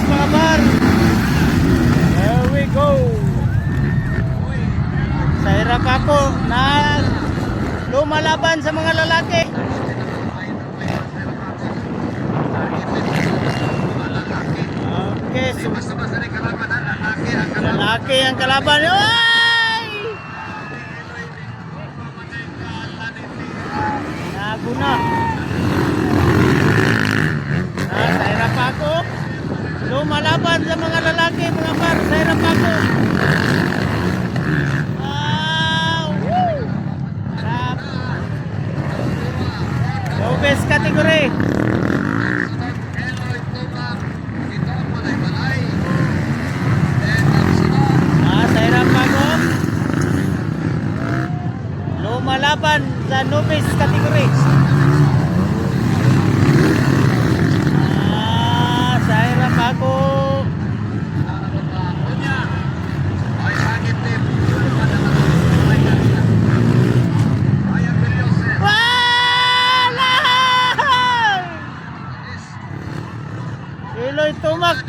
Lopez mga par. There we go. Sa hirap ako na lumalaban sa mga lalaki. Okay, so lalaki ang kalaban. Ay! Nago na. Sa hirap ako lumalaban sa mga lalaki mga par. Sa hirap ako. Lowest category. Sa hirap ako lumalaban sa novice category. Sa hirap ako Iloy Tumak.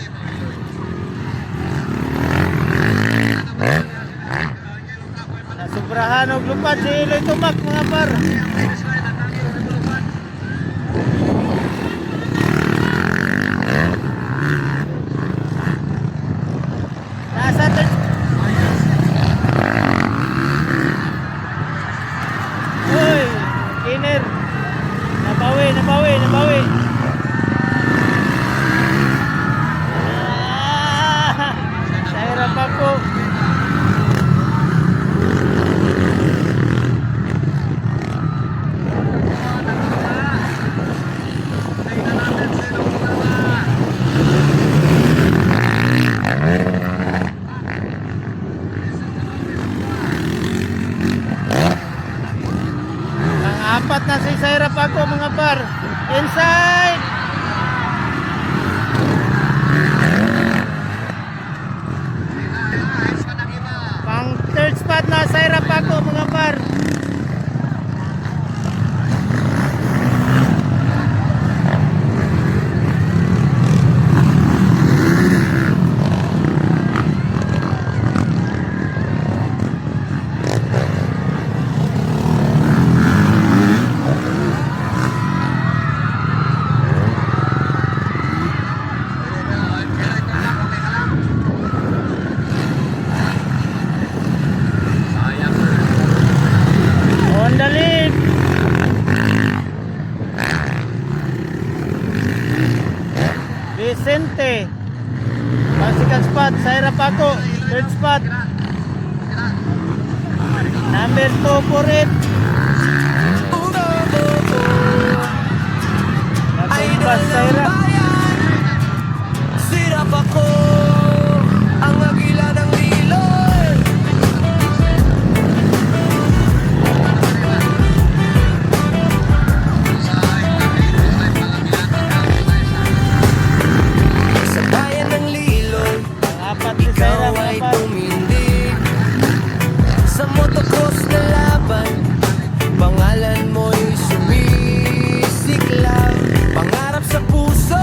Nasubrahan og lupad si Iloy Tumak mga par. Nasa Uy, Kiner. Nabawi. Sa hirap ako. Apat na sa hirap ako mga par. Inside. Pang third spot na sa hirap ako mga par. Vicente second spot, sa hirap ako third spot. Number 2 for it. Natumbas sa hirap. Sirap ako ang agila ng liloy. Sa bayan ng liloy, ikaw ay tumindig. Sa motocross na laban, pangalan mo'y sumisiklaw. Pangarap sa puso,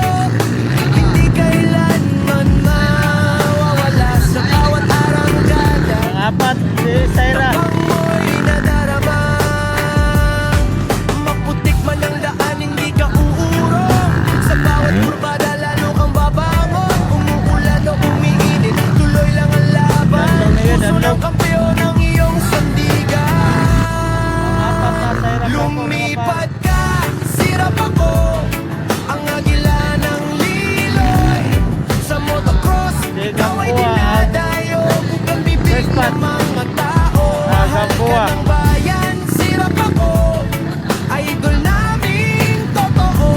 hindi kailanman mawawala sa bawat arangkada. Apat si Saira. Tapang mo'y nadarama. Maputik man ang daan, hindi ka uurong. Sa bawat kurbada, lalo kang babangon. Umuulan o umiinit, tuloy lang ang laban. Puso ng kampeon ang iyong sandigan. Apat na Saira. Lumipad ka, sirap ako ang agila ng liloy. Sa motocross, ikaw ay dinadayo. Bukang bibig ng mga tao. Mahal ka ng bayan, sirap ako. Idol naming totoo.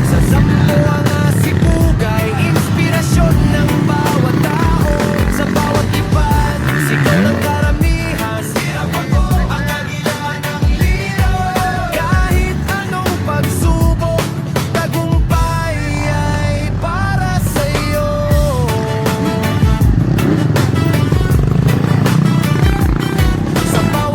Sa Zamboanga, Sibugay, inspirasyon ng bawat tao. Sa bawat ipan, sigaw ng karamihan. Sirap ako ang agila ng liloy. Kahit anong pagsubok, tagumpay ay para sa'yo. Sa bawat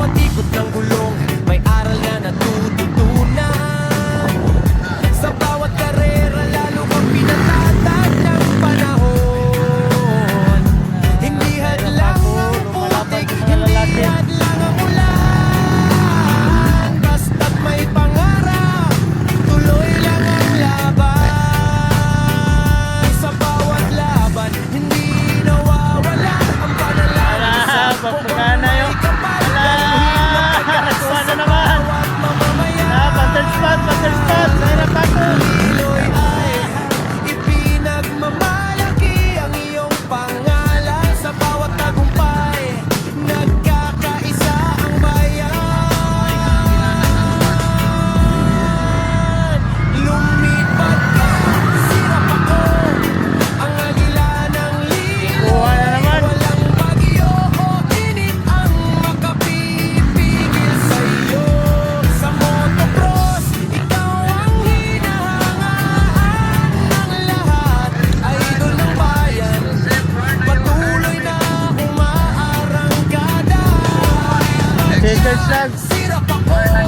Research lang. Sirap ako ang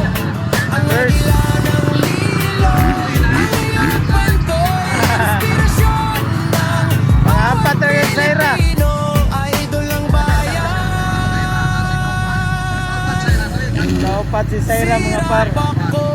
First. nagila ng lilo. Ang kwento'y inspirasyon ng Mga apat na rin, Zaira. Pilipino, idol ng bayan. Kaupat si Zaira mga par. Sirap ako